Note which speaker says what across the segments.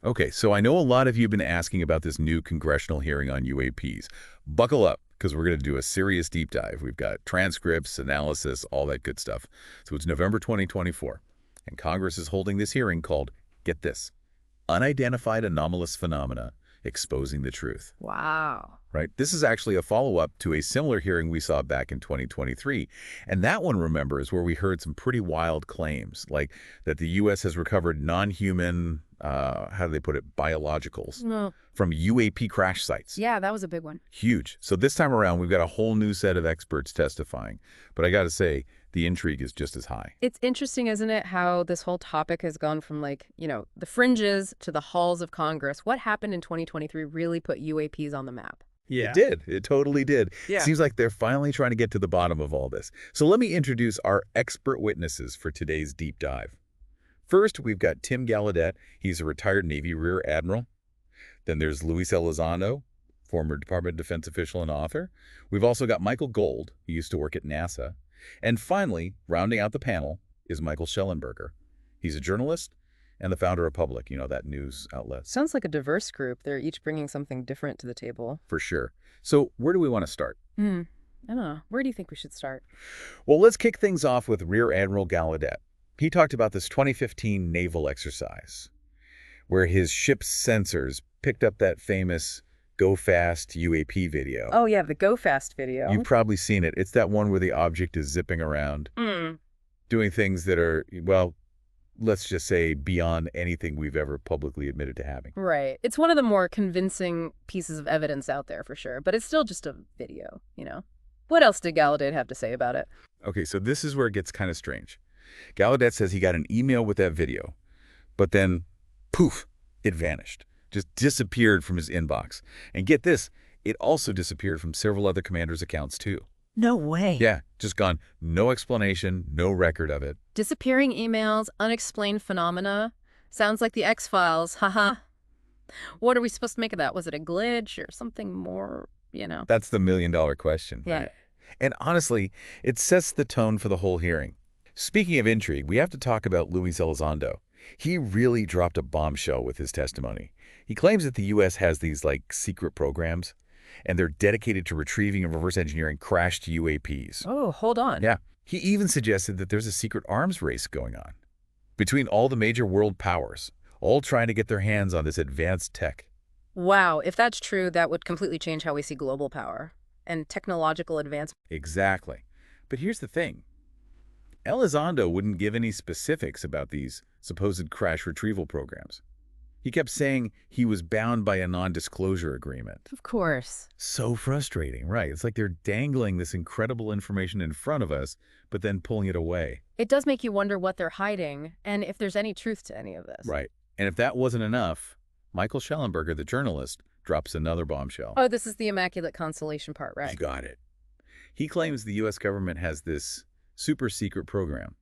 Speaker 1: Okay, so I know a lot of you have been asking about this new congressional hearing on UAPs. Buckle up, because we're going to do a serious deep dive. We've got transcripts, analysis, all that good stuff. So it's November 2024, and Congress is holding this hearing called, get this, Unidentified Anomalous Phenomena Exposing the Truth.
Speaker 2: Wow.
Speaker 1: Right? This is actually a follow-up to a similar hearing we saw back in 2023. And that one, remember, is where we heard some pretty wild claims, like that the U.S. has recovered non-human, how do they put it, biologicals
Speaker 2: No.
Speaker 1: from UAP crash sites.
Speaker 2: Yeah, that was a big one.
Speaker 1: Huge. So this time around, we've got a whole new set of experts testifying. But I got to say, the intrigue is just as high.
Speaker 2: It's interesting, isn't it, how this whole topic has gone from the fringes to the halls of Congress. What happened in 2023 really put UAPs on the map.
Speaker 1: Yeah. It did. It totally did.
Speaker 2: Yeah.
Speaker 1: Seems like they're finally trying to get to the bottom of all this. So let me introduce our expert witnesses for today's deep dive. First, we've got Tim Gallaudet. He's a retired Navy Rear Admiral. Then there's Luis Elizondo, former Department of Defense official and author. We've also got Michael Gold. He used to work at NASA. And finally, rounding out the panel, is Michael Schellenberger. He's a journalist and the founder of Public, that news outlet.
Speaker 2: Sounds like a diverse group. They're each bringing something different to the table.
Speaker 1: For sure. So where do we want to start?
Speaker 2: I don't know. Where do you think we should start?
Speaker 1: Well, let's kick things off with Rear Admiral Gallaudet. He talked about this 2015 naval exercise where his ship's sensors picked up that famous Go Fast UAP video.
Speaker 2: Oh, yeah, the Go Fast video.
Speaker 1: You've probably seen it. It's that one where the object is zipping around, doing things that are, well, let's just say beyond anything we've ever publicly admitted to having.
Speaker 2: Right. It's one of the more convincing pieces of evidence out there, for sure. But it's still just a video, What else did Gallaudet have to say about it?
Speaker 1: Okay, so this is where it gets kind of strange. Gallaudet says he got an email with that video, but then, poof, it vanished. Just disappeared from his inbox. And get this, it also disappeared from several other commanders' accounts, too.
Speaker 2: No way.
Speaker 1: Yeah, just gone. No explanation, no record of it.
Speaker 2: Disappearing emails, unexplained phenomena. Sounds like the X-Files, haha. What are we supposed to make of that? Was it a glitch or something more,
Speaker 1: That's the million-dollar question.
Speaker 2: Yeah.
Speaker 1: And honestly, it sets the tone for the whole hearing. Speaking of intrigue, we have to talk about Luis Elizondo. He really dropped a bombshell with his testimony. He claims that the U.S. has these, secret programs, and they're dedicated to retrieving and reverse engineering crashed UAPs.
Speaker 2: Oh, hold on.
Speaker 1: Yeah. He even suggested that there's a secret arms race going on between all the major world powers, all trying to get their hands on this advanced tech.
Speaker 2: Wow, if that's true, that would completely change how we see global power and technological advancement.
Speaker 1: Exactly. But here's the thing. Elizondo wouldn't give any specifics about these supposed crash retrieval programs. He kept saying he was bound by a non-disclosure agreement.
Speaker 2: Of course.
Speaker 1: So frustrating, right? It's like they're dangling this incredible information in front of us, but then pulling it away.
Speaker 2: It does make you wonder what they're hiding and if there's any truth to any of this.
Speaker 1: Right. And if that wasn't enough, Michael Schellenberger, the journalist, drops another bombshell.
Speaker 2: Oh, this is the Immaculate Constellation part, right?
Speaker 1: You got it. He claims the U.S. government has this super secret program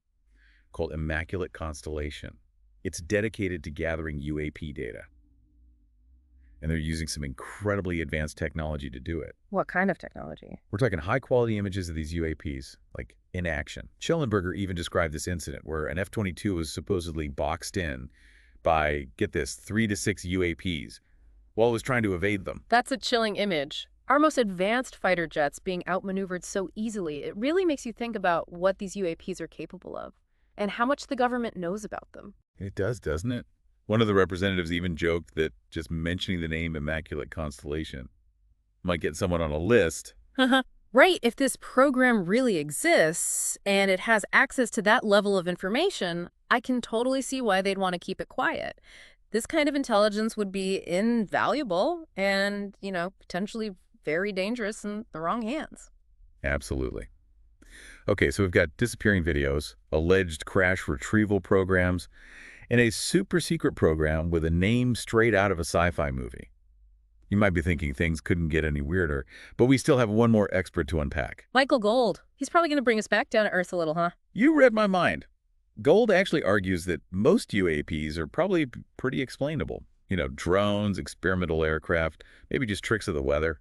Speaker 1: called Immaculate Constellation. It's dedicated to gathering UAP data. And they're using some incredibly advanced technology to do it.
Speaker 2: What kind of technology?
Speaker 1: We're talking high-quality images of these UAPs, in action. Schellenberger even described this incident where an F-22 was supposedly boxed in by, get this, 3 to 6 UAPs while it was trying to evade them.
Speaker 2: That's a chilling image. Our most advanced fighter jets being outmaneuvered so easily, it really makes you think about what these UAPs are capable of and how much the government knows about them.
Speaker 1: It does, doesn't it? One of the representatives even joked that just mentioning the name Immaculate Constellation might get someone on a list.
Speaker 2: Right, if this program really exists and it has access to that level of information, I can totally see why they'd want to keep it quiet. This kind of intelligence would be invaluable and, potentially very dangerous in the wrong hands.
Speaker 1: Absolutely. Okay, so we've got disappearing videos, alleged crash retrieval programs, and a super secret program with a name straight out of a sci-fi movie. You might be thinking things couldn't get any weirder, but we still have one more expert to unpack.
Speaker 2: Michael Gold. He's probably going to bring us back down to Earth a little, huh?
Speaker 1: You read my mind. Gold actually argues that most UAPs are probably pretty explainable. Drones, experimental aircraft, maybe just tricks of the weather.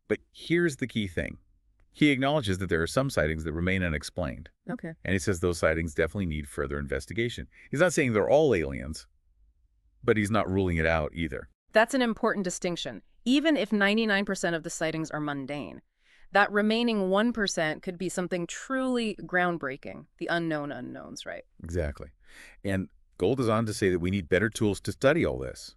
Speaker 1: But here's the key thing. He acknowledges that there are some sightings that remain unexplained.
Speaker 2: Okay.
Speaker 1: And he says those sightings definitely need further investigation. He's not saying they're all aliens, But he's not ruling it out either.
Speaker 2: That's an important distinction. Even if 99% of the sightings are mundane, that remaining 1% could be something truly groundbreaking, the unknown unknowns, right?
Speaker 1: Exactly. And Gold is on to say that we need better tools to study all this.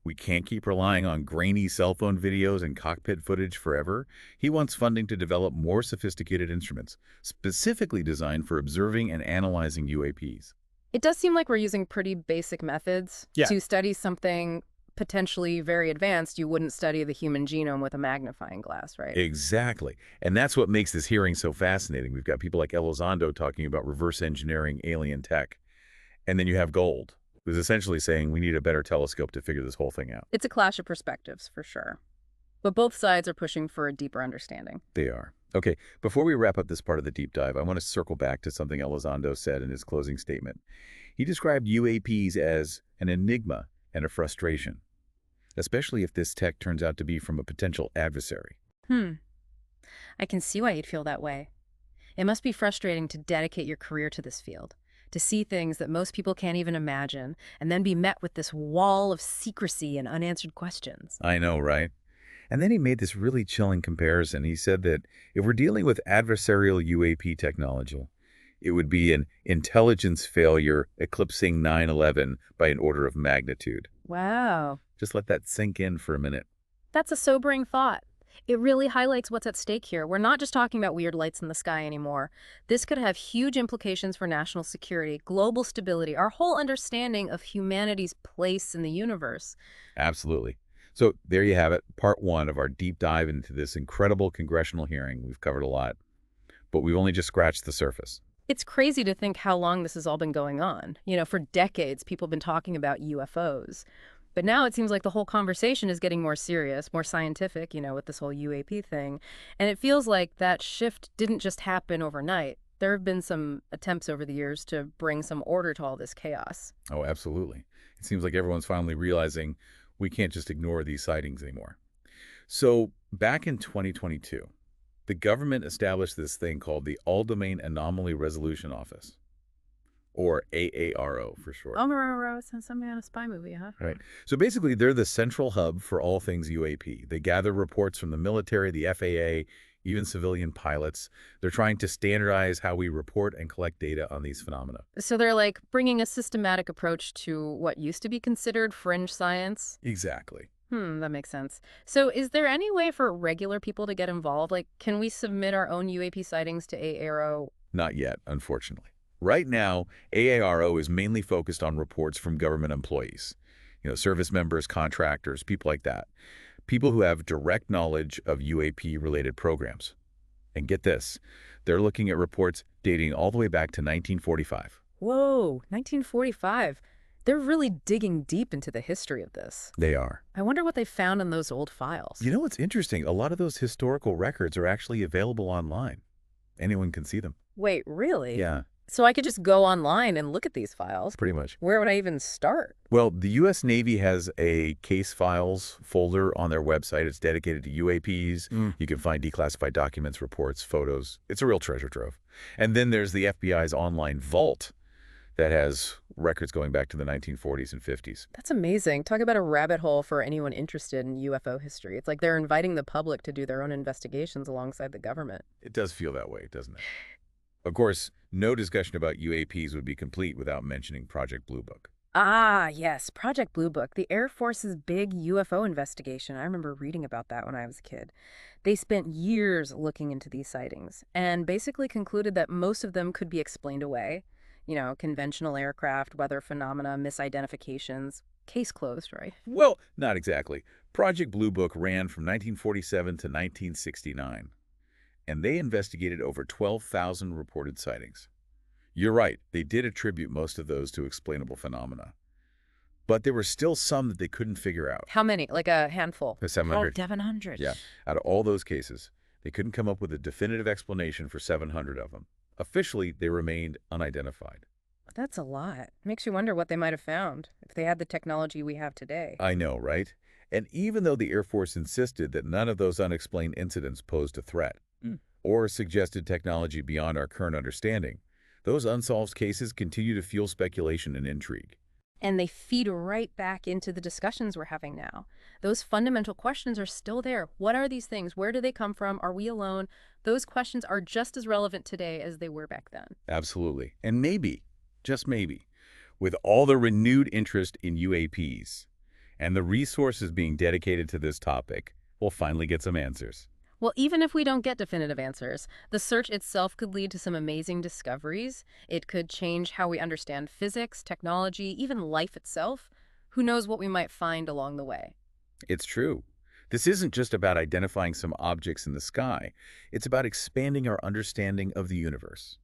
Speaker 1: We can't keep relying on grainy cell phone videos and cockpit footage forever. He wants funding to develop more sophisticated instruments, specifically designed for observing and analyzing UAPs.
Speaker 2: It does seem like we're using pretty basic methods.
Speaker 1: Yeah.
Speaker 2: To study something potentially very advanced, you wouldn't study the human genome with a magnifying glass, right?
Speaker 1: Exactly. And that's what makes this hearing so fascinating. We've got people like Elizondo talking about reverse engineering alien tech. And then you have Gold, who's essentially saying we need a better telescope to figure this whole thing out.
Speaker 2: It's a clash of perspectives, for sure. But both sides are pushing for a deeper understanding.
Speaker 1: They are. Okay, before we wrap up this part of the deep dive, I want to circle back to something Elizondo said in his closing statement. He described UAPs as an enigma and a frustration, especially if this tech turns out to be from a potential adversary.
Speaker 2: I can see why you'd feel that way. It must be frustrating to dedicate your career to this field, to see things that most people can't even imagine, and then be met with this wall of secrecy and unanswered questions.
Speaker 1: I know, right? And then he made this really chilling comparison. He said that if we're dealing with adversarial UAP technology, it would be an intelligence failure eclipsing 9/11 by an order of magnitude.
Speaker 2: Wow.
Speaker 1: Just let that sink in for a minute.
Speaker 2: That's a sobering thought. It really highlights what's at stake here. We're not just talking about weird lights in the sky anymore. This could have huge implications for national security, global stability, our whole understanding of humanity's place in the universe.
Speaker 1: Absolutely. So there you have it, part one of our deep dive into this incredible congressional hearing. We've covered a lot, but we've only just scratched the surface.
Speaker 2: It's crazy to think how long this has all been going on. For decades, people have been talking about UFOs. But now it seems like the whole conversation is getting more serious, more scientific, with this whole UAP thing. And it feels like that shift didn't just happen overnight. There have been some attempts over the years to bring some order to all this chaos.
Speaker 1: Oh, absolutely. It seems like everyone's finally realizing we can't just ignore these sightings anymore. So back in 2022, the government established this thing called the All-Domain Anomaly Resolution Office, or AARO for short.
Speaker 2: Oh, sounds something on a spy movie, huh?
Speaker 1: Right. So basically, they're the central hub for all things UAP. They gather reports from the military, the FAA, even civilian pilots. They're trying to standardize how we report and collect data on these phenomena.
Speaker 2: So they're like bringing a systematic approach to what used to be considered fringe science?
Speaker 1: Exactly.
Speaker 2: That makes sense. So is there any way for regular people to get involved? Like, can we submit our own UAP sightings to AARO?
Speaker 1: Not yet, unfortunately. Right now, AARO is mainly focused on reports from government employees, service members, contractors, people like that. People who have direct knowledge of UAP-related programs. And get this, they're looking at reports dating all the way back to 1945.
Speaker 2: Whoa, 1945. They're really digging deep into the history of this.
Speaker 1: They are.
Speaker 2: I wonder what they found in those old files.
Speaker 1: You know what's interesting? A lot of those historical records are actually available online. Anyone can see them.
Speaker 2: Wait, really?
Speaker 1: Yeah.
Speaker 2: So I could just go online and look at these files?
Speaker 1: Pretty much.
Speaker 2: Where would I even start?
Speaker 1: Well, the U.S. Navy has a case files folder on their website. It's dedicated to UAPs. You can find declassified documents, reports, photos. It's a real treasure trove. And then there's the FBI's online vault that has records going back to the 1940s and 50s.
Speaker 2: That's amazing. Talk about a rabbit hole for anyone interested in UFO history. It's like they're inviting the public to do their own investigations alongside the government.
Speaker 1: It does feel that way, doesn't it? Of course, no discussion about UAPs would be complete without mentioning Project Blue Book.
Speaker 2: Ah, yes, Project Blue Book, the Air Force's big UFO investigation. I remember reading about that when I was a kid. They spent years looking into these sightings and basically concluded that most of them could be explained away. Conventional aircraft, weather phenomena, misidentifications. Case closed, right?
Speaker 1: Well, not exactly. Project Blue Book ran from 1947 to 1969, and they investigated over 12,000 reported sightings. You're right, they did attribute most of those to explainable phenomena. But there were still some that they couldn't figure out.
Speaker 2: How many? Like a handful?
Speaker 1: 700.
Speaker 2: 700.
Speaker 1: Yeah. Out of all those cases, they couldn't come up with a definitive explanation for 700 of them. Officially, they remained unidentified.
Speaker 2: That's a lot. Makes you wonder what they might have found if they had the technology we have today.
Speaker 1: I know, right? And even though the Air Force insisted that none of those unexplained incidents posed a threat or suggested technology beyond our current understanding, those unsolved cases continue to fuel speculation and intrigue.
Speaker 2: And they feed right back into the discussions we're having now. Those fundamental questions are still there. What are these things? Where do they come from? Are we alone? Those questions are just as relevant today as they were back then.
Speaker 1: Absolutely. And maybe, just maybe, with all the renewed interest in UAPs and the resources being dedicated to this topic, we'll finally get some answers.
Speaker 2: Well, even if we don't get definitive answers, the search itself could lead to some amazing discoveries. It could change how we understand physics, technology, even life itself. Who knows what we might find along the way?
Speaker 1: It's true. This isn't just about identifying some objects in the sky. It's about expanding our understanding of the universe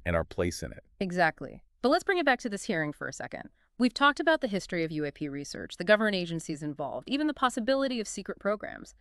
Speaker 1: and our place in it.
Speaker 2: Exactly. But let's bring it back to this hearing for a second. We've talked about the history of UAP research, the government agencies involved, even the possibility of secret programs.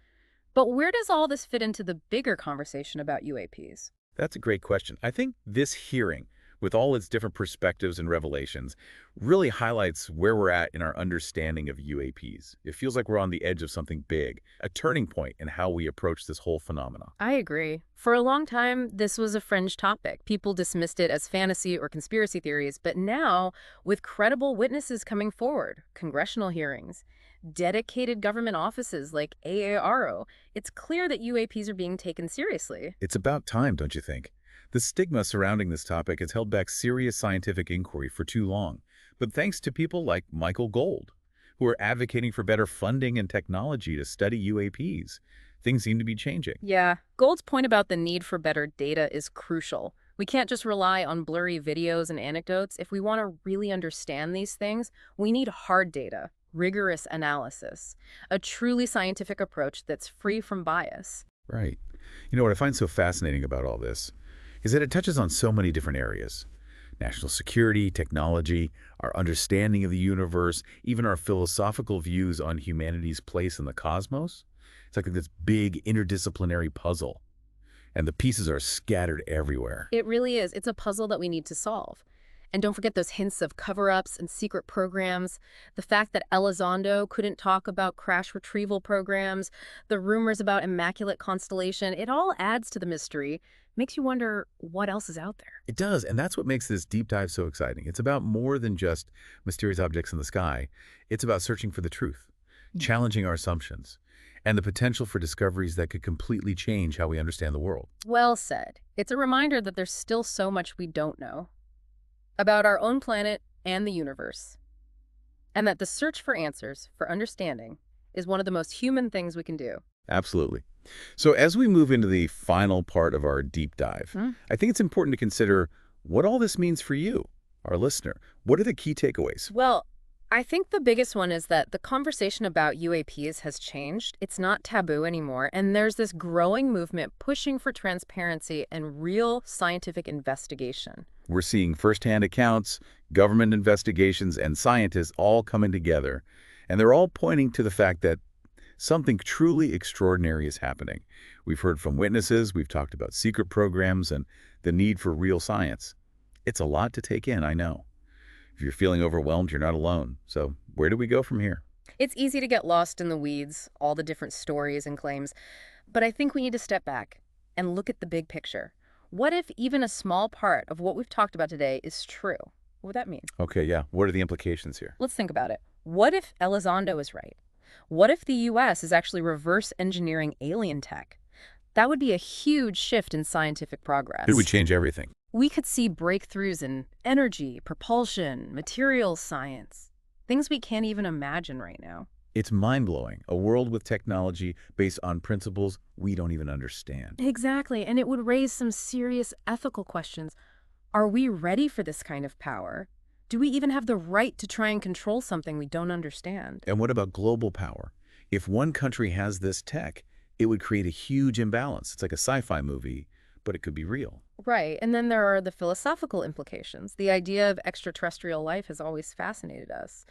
Speaker 2: But where does all this fit into the bigger conversation about UAPs?
Speaker 1: That's a great question. I think this hearing, with all its different perspectives and revelations, really highlights where we're at in our understanding of UAPs. It feels like we're on the edge of something big, a turning point in how we approach this whole phenomenon.
Speaker 2: I agree. For a long time, this was a fringe topic. People dismissed it as fantasy or conspiracy theories, but now, with credible witnesses coming forward, congressional hearings, dedicated government offices like AARO, it's clear that UAPs are being taken seriously.
Speaker 1: It's about time, don't you think? The stigma surrounding this topic has held back serious scientific inquiry for too long. But thanks to people like Michael Gold, who are advocating for better funding and technology to study UAPs, things seem to be changing.
Speaker 2: Yeah, Gold's point about the need for better data is crucial. We can't just rely on blurry videos and anecdotes. If we want to really understand these things, we need hard data, rigorous analysis, a truly scientific approach that's free from bias.
Speaker 1: Right. You know what I find so fascinating about all this is that it touches on so many different areas. National security, technology, our understanding of the universe, even our philosophical views on humanity's place in the cosmos. It's like this big interdisciplinary puzzle, and the pieces are scattered everywhere.
Speaker 2: It really is. It's a puzzle that we need to solve. And don't forget those hints of cover-ups and secret programs, the fact that Elizondo couldn't talk about crash retrieval programs, the rumors about Immaculate Constellation. It all adds to the mystery, makes you wonder what else is out there.
Speaker 1: It does, and that's what makes this deep dive so exciting. It's about more than just mysterious objects in the sky. It's about searching for the truth, challenging our assumptions, and the potential for discoveries that could completely change how we understand the world.
Speaker 2: Well said. It's a reminder that there's still so much we don't know about our own planet and the universe, and that the search for answers, for understanding, is one of the most human things we can do.
Speaker 1: Absolutely. So as we move into the final part of our deep dive, I think it's important to consider what all this means for you, our listener. What are the key takeaways?
Speaker 2: Well, I think the biggest one is that the conversation about UAPs has changed. It's not taboo anymore, and there's this growing movement pushing for transparency and real scientific investigation.
Speaker 1: We're seeing firsthand accounts, government investigations, and scientists all coming together, and they're all pointing to the fact that something truly extraordinary is happening. We've heard from witnesses, we've talked about secret programs, and the need for real science. It's a lot to take in, I know. If you're feeling overwhelmed, you're not alone. So where do we go from here?
Speaker 2: It's easy to get lost in the weeds, all the different stories and claims, but I think we need to step back and look at the big picture. What if even a small part of what we've talked about today is true? What would that mean?
Speaker 1: Okay, yeah. What are the implications here?
Speaker 2: Let's think about it. What if Elizondo is right? What if the U.S. is actually reverse engineering alien tech? That would be a huge shift in scientific progress.
Speaker 1: It would change everything.
Speaker 2: We could see breakthroughs in energy, propulsion, materials science, things we can't even imagine right now.
Speaker 1: It's mind-blowing, a world with technology based on principles we don't even understand.
Speaker 2: Exactly, and it would raise some serious ethical questions. Are we ready for this kind of power? Do we even have the right to try and control something we don't understand?
Speaker 1: And what about global power? If one country has this tech, it would create a huge imbalance. It's like a sci-fi movie, but it could be real.
Speaker 2: Right, and then there are the philosophical implications. The idea of extraterrestrial life has always fascinated us.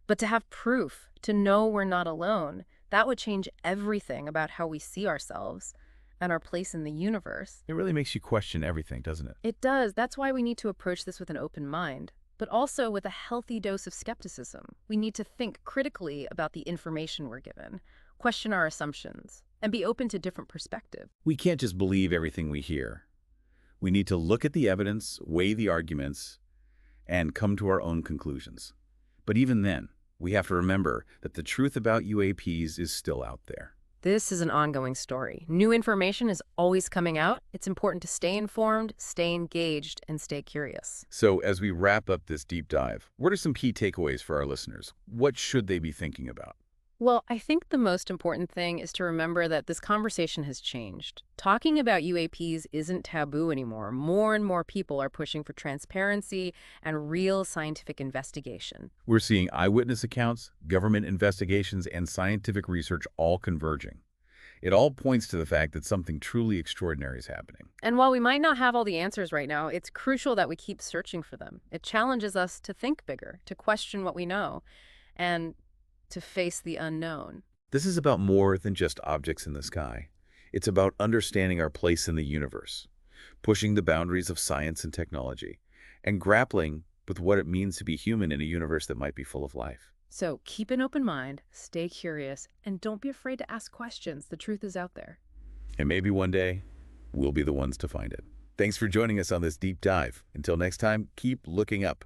Speaker 2: But to have proof, to know we're not alone, that would change everything about how we see ourselves and our place in the universe.
Speaker 1: It really makes you question everything, doesn't it?
Speaker 2: It does. That's why we need to approach this with an open mind, but also with a healthy dose of skepticism. We need to think critically about the information we're given, question our assumptions, and be open to different perspectives.
Speaker 1: We can't just believe everything we hear. We need to look at the evidence, weigh the arguments, and come to our own conclusions. But even then, we have to remember that the truth about UAPs is still out there.
Speaker 2: This is an ongoing story. New information is always coming out. It's important to stay informed, stay engaged, and stay curious.
Speaker 1: So as we wrap up this deep dive, what are some key takeaways for our listeners? What should they be thinking about?
Speaker 2: Well, I think the most important thing is to remember that this conversation has changed. Talking about UAPs isn't taboo anymore. More and more people are pushing for transparency and real scientific investigation.
Speaker 1: We're seeing eyewitness accounts, government investigations, and scientific research all converging. It all points to the fact that something truly extraordinary is happening.
Speaker 2: And while we might not have all the answers right now, it's crucial that we keep searching for them. It challenges us to think bigger, to question what we know, and to face the unknown.
Speaker 1: This is about more than just objects in the sky. It's about understanding our place in the universe, pushing the boundaries of science and technology, and grappling with what it means to be human in a universe that might be full of life.
Speaker 2: So keep an open mind, stay curious, and don't be afraid to ask questions. The truth is out there.
Speaker 1: And maybe one day, we'll be the ones to find it. Thanks for joining us on this deep dive. Until next time, keep looking up.